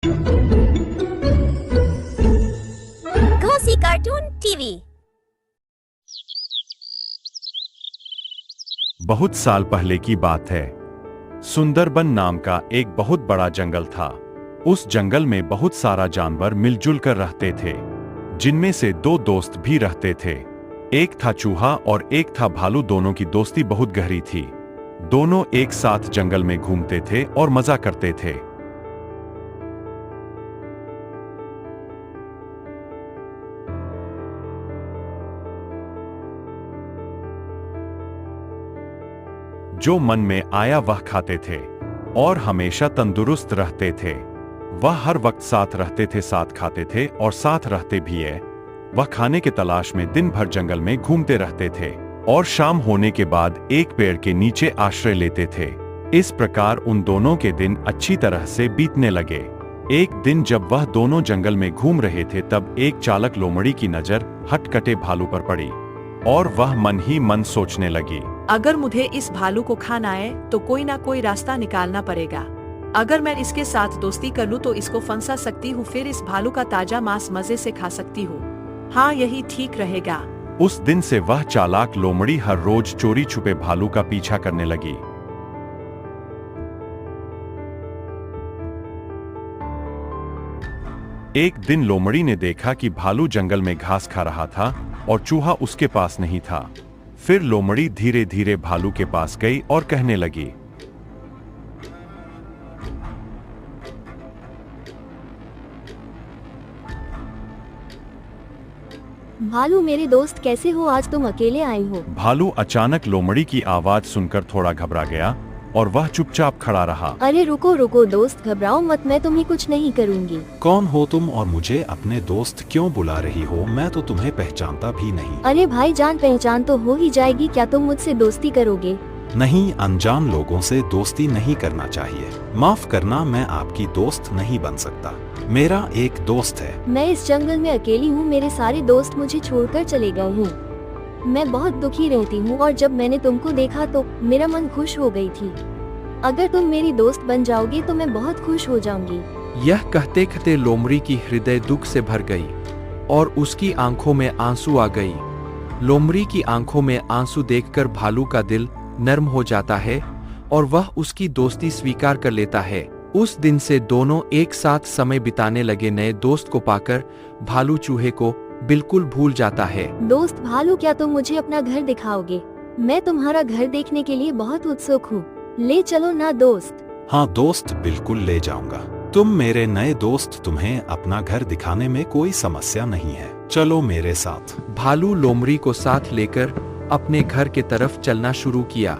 Ghosi cartoon TV. बहुत साल पहले की बात है। सुंदरबन नाम का एक बहुत बड़ा जंगल था। उस जंगल में बहुत सारा जानवर मिलजुल कर रहते थे, जिनमें से दो दोस्त भी रहते थे। एक था चूहा और एक था भालू। दोनों की दोस्ती बहुत गहरी थी। दोनों एक साथ जंगल में घूमते थे और मजा करते थे। जो मन में आया वह खाते थे और हमेशा तंदुरुस्त रहते थे। वह हर वक्त साथ रहते थे, साथ खाते थे और साथ रहते भी है। वह खाने के तलाश में दिन भर जंगल में घूमते रहते थे और शाम होने के बाद एक पेड़ के नीचे आश्रय लेते थे। इस प्रकार उन दोनों के दिन अच्छी तरह से बीतने लगे। एक दिन जब वह दोनों जंगल में घूम रहे थे, तब एक चालाक लोमड़ी की नजर हटकटे भालू पर पड़ी और वह मन ही मन सोचने लगी, अगर मुझे इस भालू को खाना है तो कोई ना कोई रास्ता निकालना पड़ेगा। अगर मैं इसके साथ दोस्ती कर लूं तो इसको फंसा सकती हूँ, फिर इस भालू का ताजा मांस मजे से खा सकती हूँ। हाँ, यही ठीक रहेगा। उस दिन से वह चालाक लोमड़ी हर रोज चोरी छुपे भालू का पीछा करने लगी। एक दिन लोमड़ी ने देखा कि भालू जंगल में घास खा रहा था और चूहा उसके पास नहीं था। फिर लोमड़ी धीरे धीरे भालू के पास गई और कहने लगी, भालू मेरे दोस्त कैसे हो? आज तुम अकेले आए हो। भालू अचानक लोमड़ी की आवाज सुनकर थोड़ा घबरा गया और वह चुपचाप खड़ा रहा। अरे रुको रुको दोस्त, घबराओ मत, मैं तुम्हें कुछ नहीं करूंगी। कौन हो तुम और मुझे अपने दोस्त क्यों बुला रही हो? मैं तो तुम्हें पहचानता भी नहीं। अरे भाई, जान पहचान तो हो ही जाएगी, क्या तुम मुझसे दोस्ती करोगे? नहीं, अनजान लोगों से दोस्ती नहीं करना चाहिए। माफ करना, मैं आपकी दोस्त नहीं बन सकता। मेरा एक दोस्त है। मैं इस जंगल में अकेली हूँ, मेरे सारे दोस्त मुझे छोड़कर चले गए हैं। मैं बहुत दुखी रहती हूँ और जब मैंने तुमको देखा तो मेरा मन खुश हो गई थी। अगर तुम मेरी दोस्त बन जाओगे तो मैं बहुत खुश हो जाऊंगी। यह कहते कहते लोमड़ी की हृदय दुख से भर गई और उसकी आंखों में आंसू आ गई। लोमड़ी की आंखों में आंसू देखकर भालू का दिल नर्म हो जाता है और वह उसकी दोस्ती स्वीकार कर लेता है। उस दिन से दोनों एक साथ समय बिताने लगे। नए दोस्त को पाकर भालू चूहे को बिल्कुल भूल जाता है। दोस्त भालू, क्या तुम मुझे अपना घर दिखाओगे? मैं तुम्हारा घर देखने के लिए बहुत उत्सुक हूँ। ले चलो ना दोस्त। हाँ दोस्त, बिल्कुल ले जाऊंगा। तुम मेरे नए दोस्त, तुम्हें अपना घर दिखाने में कोई समस्या नहीं है। चलो मेरे साथ। भालू लोमड़ी को साथ लेकर अपने घर के तरफ चलना शुरू किया।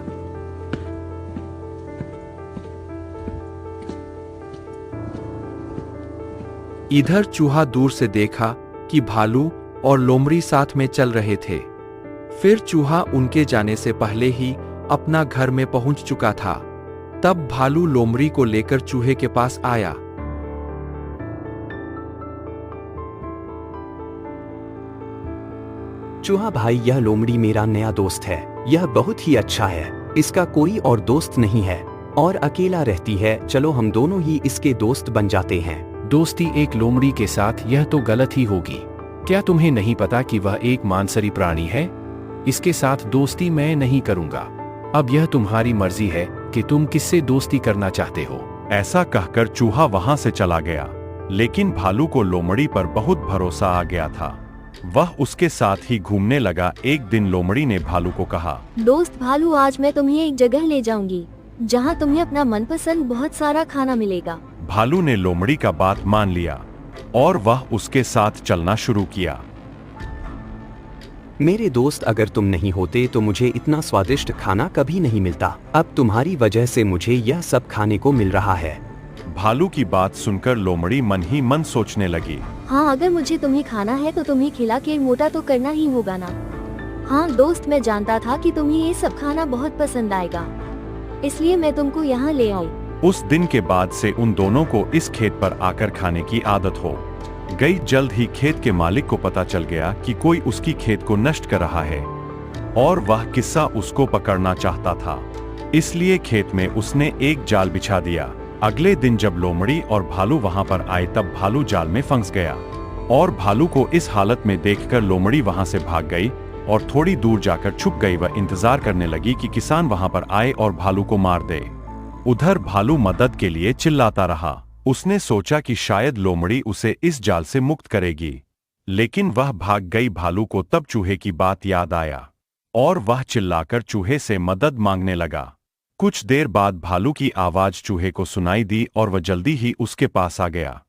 इधर चूहा दूर से देखा कि भालू और लोमड़ी साथ में चल रहे थे। फिर चूहा उनके जाने से पहले ही अपना घर में पहुंच चुका था। तब भालू लोमड़ी को लेकर चूहे के पास आया। चूहा भाई, यह लोमड़ी मेरा नया दोस्त है। यह बहुत ही अच्छा है। इसका कोई और दोस्त नहीं है और अकेला रहती है। चलो हम दोनों ही इसके दोस्त बन जाते हैं। दोस्ती एक लोमड़ी के साथ, यह तो गलत ही होगी। क्या तुम्हें नहीं पता कि वह एक मांसाहारी प्राणी है? इसके साथ दोस्ती मैं नहीं करूंगा। अब यह तुम्हारी मर्जी है कि तुम किससे दोस्ती करना चाहते हो। ऐसा कहकर चूहा वहां से चला गया, लेकिन भालू को लोमड़ी पर बहुत भरोसा आ गया था। वह उसके साथ ही घूमने लगा। एक दिन लोमड़ी ने भालू को कहा, दोस्त भालू, आज मैं तुम्हें एक जगह ले जाऊंगी जहां तुम्हें अपना मनपसंद बहुत सारा खाना मिलेगा। भालू ने लोमड़ी का बात मान लिया और वह उसके साथ चलना शुरू किया। मेरे दोस्त, अगर तुम नहीं होते तो मुझे इतना स्वादिष्ट खाना कभी नहीं मिलता। अब तुम्हारी वजह से मुझे यह सब खाने को मिल रहा है। भालू की बात सुनकर लोमड़ी मन ही मन सोचने लगी, हाँ, अगर मुझे तुम्हें खाना है तो तुम्हें खिला के मोटा तो करना ही होगा ना। हाँ दोस्त, मैं जानता था कि तुम्हें ये सब खाना बहुत पसंद आएगा, इसलिए मैं तुमको यहाँ ले आई। उस दिन के बाद से उन दोनों को इस खेत पर आकर खाने की आदत हो गई। जल्द ही खेत के मालिक को पता चल गया कि कोई उसकी खेत को नष्ट कर रहा है और वह किस्सा उसको पकड़ना चाहता था। इसलिए खेत में उसने एक जाल बिछा दिया अगले दिन जब लोमड़ी और भालू वहां पर आए तब भालू जाल में फंस गया और भालू को इस हालत में देखकर लोमड़ी वहां से भाग गई और थोड़ी दूर जाकर छुप गई। वह इंतजार करने लगी कि किसान वहां पर आए और भालू को मार दे। उधर भालू मदद के लिए चिल्लाता रहा। उसने सोचा कि शायद लोमड़ी उसे इस जाल से मुक्त करेगी, लेकिन वह भाग गई। भालू को तब चूहे की बात याद आया और वह चिल्लाकर चूहे से मदद मांगने लगा। कुछ देर बाद भालू की आवाज चूहे को सुनाई दी और वह जल्दी ही उसके पास आ गया।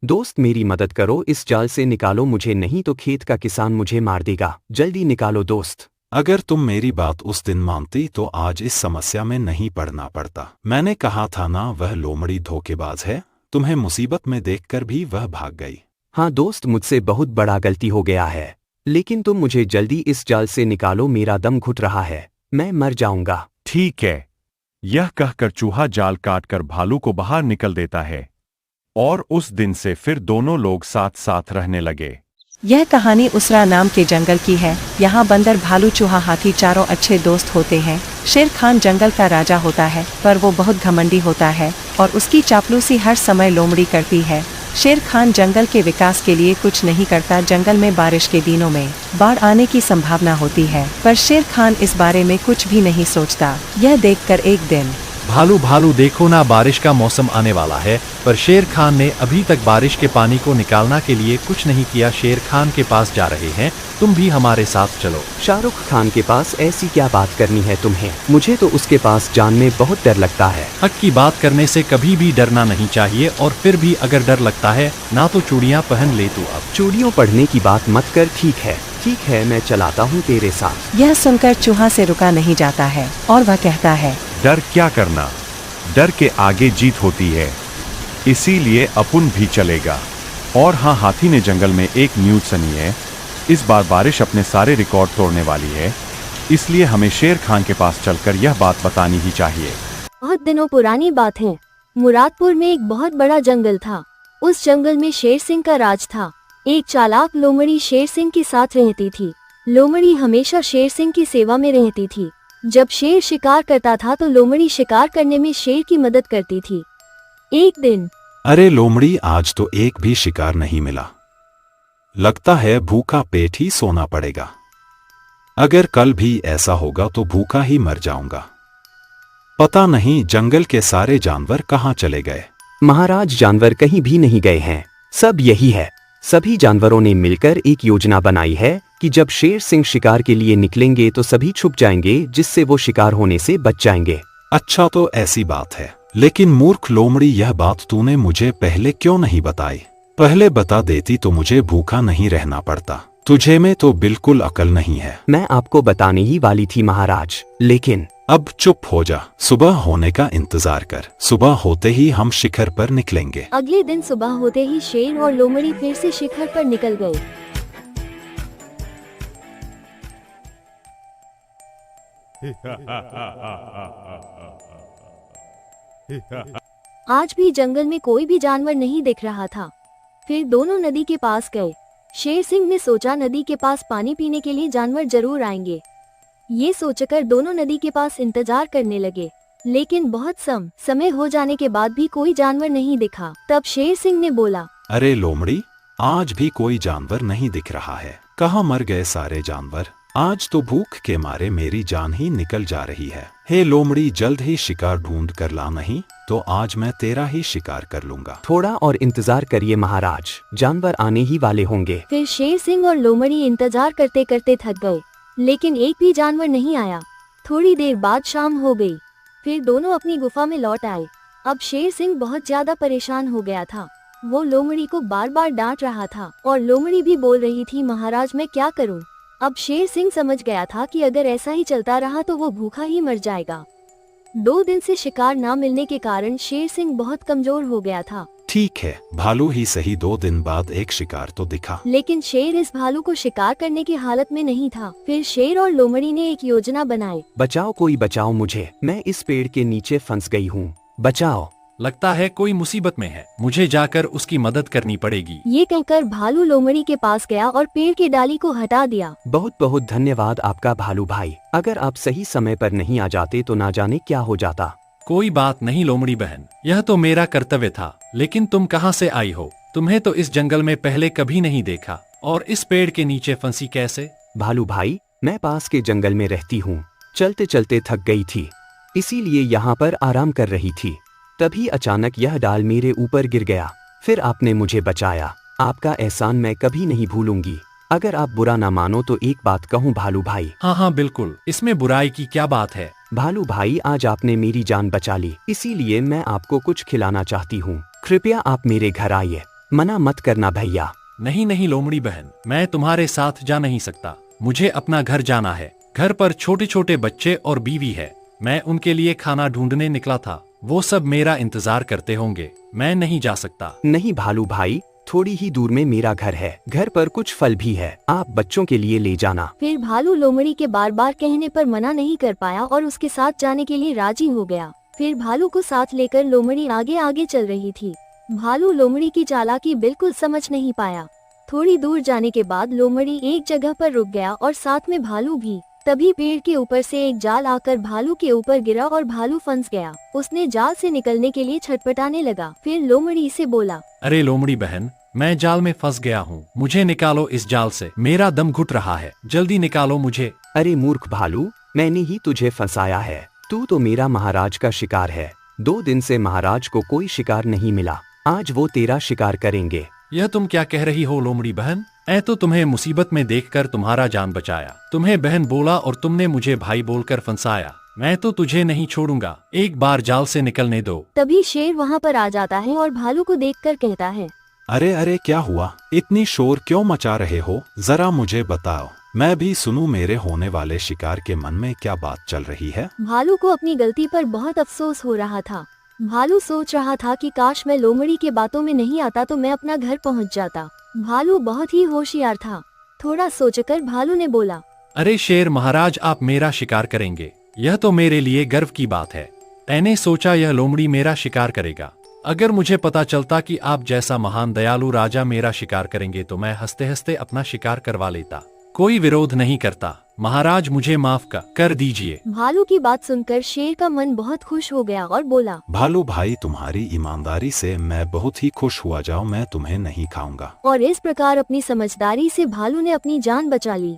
दोस्त मेरी मदद करो, इस जाल से निकालो मुझे, नहीं तो खेत का किसान मुझे मार देगा। जल्दी निकालो दोस्त। अगर तुम मेरी बात उस दिन मानती तो आज इस समस्या में नहीं पड़ना पड़ता। मैंने कहा था ना, वह लोमड़ी धोखेबाज है। तुम्हें मुसीबत में देखकर भी वह भाग गई। हाँ दोस्त, मुझसे बहुत बड़ा गलती हो गया है, लेकिन तुम मुझे जल्दी इस जाल से निकालो, मेरा दम घुट रहा है, मैं मर जाऊंगा। ठीक है, यह कहकर चूहा जाल काटकर भालू को बाहर निकल देता है और उस दिन से फिर दोनों लोग साथ साथ रहने लगे। यह कहानी उसरा नाम के जंगल की है। यहाँ बंदर, भालू, चूहा, हाथी चारों अच्छे दोस्त होते हैं। शेर खान जंगल का राजा होता है, पर वो बहुत घमंडी होता है और उसकी चापलूसी हर समय लोमड़ी करती है। शेर खान जंगल के विकास के लिए कुछ नहीं करता। जंगल में बारिश के दिनों में बाढ़ आने की संभावना होती है, पर शेर खान इस बारे में कुछ भी नहीं सोचता। यह देखकर एक दिन भालू देखो ना, बारिश का मौसम आने वाला है, पर शेर खान ने अभी तक बारिश के पानी को निकालने के लिए कुछ नहीं किया। शेर खान के पास जा रहे हैं, तुम भी हमारे साथ चलो। शाहरुख खान के पास ऐसी क्या बात करनी है तुम्हें? मुझे तो उसके पास जाने में बहुत डर लगता है। हक की बात करने से कभी भी डरना नहीं चाहिए, और फिर भी अगर डर लगता है ना तो चूड़ियाँ पहन ले तू अब। चूड़ियों पढ़ने की बात मत कर। ठीक है, मैं चलाता हूँ तेरे साथ। यह सुनकर चूहा से रुका नहीं जाता है और वह कहता है, डर क्या करना, डर के आगे जीत होती है, इसीलिए अपन भी चलेगा। और हाँ, हाथी ने जंगल में एक न्यूज़ सुनी है। इस बार बारिश अपने सारे रिकॉर्ड तोड़ने वाली है, इसलिए हमें शेर खान के पास चलकर यह बात बतानी ही चाहिए। बहुत दिनों पुरानी बात है। मुरादपुर में एक बहुत बड़ा जंगल था। उस जंगल में शेर सिंह का राज था। एक चालाक लोमड़ी शेर सिंह के साथ रहती थी। लोमड़ी हमेशा शेर सिंह की सेवा में रहती थी। जब शेर शिकार करता था तो लोमड़ी शिकार करने में शेर की मदद करती थी। एक दिन, अरे लोमड़ी, आज तो एक भी शिकार नहीं मिला। लगता है भूखा पेट ही सोना पड़ेगा। अगर कल भी ऐसा होगा तो भूखा ही मर जाऊंगा। पता नहीं जंगल के सारे जानवर कहाँ चले गए। महाराज, जानवर कहीं भी नहीं गए हैं, सब यही है। सभी जानवरों ने मिलकर एक योजना बनाई है कि जब शेर सिंह शिकार के लिए निकलेंगे तो सभी छुप जाएंगे, जिससे वो शिकार होने से बच जाएंगे। अच्छा, तो ऐसी बात है। लेकिन मूर्ख लोमड़ी, यह बात तूने मुझे पहले क्यों नहीं बताई? पहले बता देती तो मुझे भूखा नहीं रहना पड़ता। तुझे में तो बिल्कुल अकल नहीं है। मैं आपको बताने ही वाली थी महाराज, लेकिन अब चुप हो जा। सुबह होने का इंतजार कर। सुबह होते ही हम शिखर पर निकलेंगे। अगले दिन सुबह होते ही शेर और लोमड़ी फिर से शिखर पर निकल गए। आज भी जंगल में कोई भी जानवर नहीं दिख रहा था। फिर दोनों नदी के पास गए। शेर सिंह ने सोचा नदी के पास पानी पीने के लिए जानवर जरूर आएंगे। ये सोचकर दोनों नदी के पास इंतजार करने लगे, लेकिन बहुत समय हो जाने के बाद भी कोई जानवर नहीं दिखा। तब शेर सिंह ने बोला, अरे लोमड़ी, आज भी कोई जानवर नहीं दिख रहा है। कहाँ मर गए सारे जानवर? आज तो भूख के मारे मेरी जान ही निकल जा रही है। हे लोमड़ी, जल्द ही शिकार ढूंढ कर ला, नहीं तो आज मैं तेरा ही शिकार कर लूंगा। थोड़ा और इंतजार करिए महाराज, जानवर आने ही वाले होंगे। फिर शेर सिंह और लोमड़ी इंतजार करते करते थक गए, लेकिन एक भी जानवर नहीं आया। थोड़ी देर बाद शाम हो गई। फिर दोनों अपनी गुफा में लौट आए। अब शेर सिंह बहुत ज्यादा परेशान हो गया था। वो लोमड़ी को बार बार डांट रहा था और लोमड़ी भी बोल रही थी, महाराज मैं क्या करूं? अब शेर सिंह समझ गया था कि अगर ऐसा ही चलता रहा तो वो भूखा ही मर जाएगा। 2 दिन से शिकार न मिलने के कारण शेर सिंह बहुत कमजोर हो गया था। ठीक है, भालू ही सही, 2 दिन बाद एक शिकार तो दिखा। लेकिन शेर इस भालू को शिकार करने की हालत में नहीं था। फिर शेर और लोमड़ी ने एक योजना बनाई। बचाओ, कोई बचाओ मुझे, मैं इस पेड़ के नीचे फंस गई हूँ, बचाओ। लगता है कोई मुसीबत में है, मुझे जाकर उसकी मदद करनी पड़ेगी। ये कहकर भालू लोमड़ी के पास गया और पेड़ की डाली को हटा दिया। बहुत बहुत धन्यवाद आपका भालू भाई। अगर आप सही समय पर नहीं आ जाते तो ना जाने क्या हो जाता। कोई बात नहीं लोमड़ी बहन, यह तो मेरा कर्तव्य था। लेकिन तुम कहाँ से आई हो? तुम्हें तो इस जंगल में पहले कभी नहीं देखा, और इस पेड़ के नीचे फंसी कैसे? भालू भाई, मैं पास के जंगल में रहती हूँ। चलते चलते थक गई थी, इसीलिए यहाँ पर आराम कर रही थी। तभी अचानक यह डाल मेरे ऊपर गिर गया, फिर आपने मुझे बचाया। आपका एहसान मैं कभी नहीं भूलूंगी। अगर आप बुरा ना मानो तो एक बात कहूँ भालू भाई। हाँ हाँ बिल्कुल, इसमें बुराई की क्या बात है? भालू भाई, आज आपने मेरी जान बचा ली, इसीलिए मैं आपको कुछ खिलाना चाहती हूँ। कृपया आप मेरे घर आइए, मना मत करना भैया। नहीं नहीं लोमड़ी बहन, मैं तुम्हारे साथ जा नहीं सकता। मुझे अपना घर जाना है। घर पर छोटे छोटे बच्चे और बीवी है। मैं उनके लिए खाना ढूंढने निकला था, वो सब मेरा इंतजार करते होंगे। मैं नहीं जा सकता। नहीं भालू भाई, थोड़ी ही दूर में मेरा घर है। घर पर कुछ फल भी है, आप बच्चों के लिए ले जाना। फिर भालू लोमड़ी के बार बार कहने पर मना नहीं कर पाया और उसके साथ जाने के लिए राजी हो गया। फिर भालू को साथ लेकर लोमड़ी आगे आगे चल रही थी। भालू लोमड़ी की चालाकी बिल्कुल समझ नहीं पाया। थोड़ी दूर जाने के बाद लोमड़ी एक जगह पर रुक गया और साथ में भालू भी। तभी पेड़ के ऊपर से एक जाल आकर भालू के ऊपर गिरा और भालू फंस गया। उसने जाल से निकलने के लिए छटपटाने लगा। फिर लोमड़ी से बोला, अरे लोमड़ी बहन, मैं जाल में फंस गया हूँ, मुझे निकालो इस जाल से। मेरा दम घुट रहा है, जल्दी निकालो मुझे। अरे मूर्ख भालू, मैंने ही तुझे फंसाया है। तू तो मेरा महाराज का शिकार है। 2 दिन से महाराज को कोई शिकार नहीं मिला, आज वो तेरा शिकार करेंगे। यह तुम क्या कह रही हो लोमड़ी बहन? मैं तो तुम्हें मुसीबत में देखकर तुम्हारा जान बचाया। तुम्हें बहन बोला और तुमने मुझे भाई बोलकर फंसाया। मैं तो तुझे नहीं छोड़ूंगा, एक बार जाल से निकलने दो। तभी शेर वहाँ पर आ जाता है और भालू को देखकर कहता है, अरे अरे, क्या हुआ? इतनी शोर क्यों मचा रहे हो? जरा मुझे बताओ, मैं भी सुनूं मेरे होने वाले शिकार के मन में क्या बात चल रही है। भालू को अपनी गलती पर बहुत अफसोस हो रहा था। भालू सोच रहा था कि काश मैं लोमड़ी के बातों में नहीं आता तो मैं अपना घर पहुंच जाता। भालू बहुत ही होशियार था। थोड़ा सोचकर भालू ने बोला, अरे शेर महाराज, आप मेरा शिकार करेंगे, यह तो मेरे लिए गर्व की बात है। मैंने सोचा यह लोमड़ी मेरा शिकार करेगा। अगर मुझे पता चलता कि आप जैसा महान दयालु राजा मेरा शिकार करेंगे तो मैं हंसते हंसते अपना शिकार करवा लेता। कोई विरोध नहीं करता। महाराज, मुझे माफ कर दीजिए। भालू की बात सुनकर शेर का मन बहुत खुश हो गया और बोला, भालू भाई, तुम्हारी ईमानदारी से मैं बहुत ही खुश हुआ। जाओ, मैं तुम्हें नहीं खाऊंगा। और इस प्रकार अपनी समझदारी से भालू ने अपनी जान बचा ली।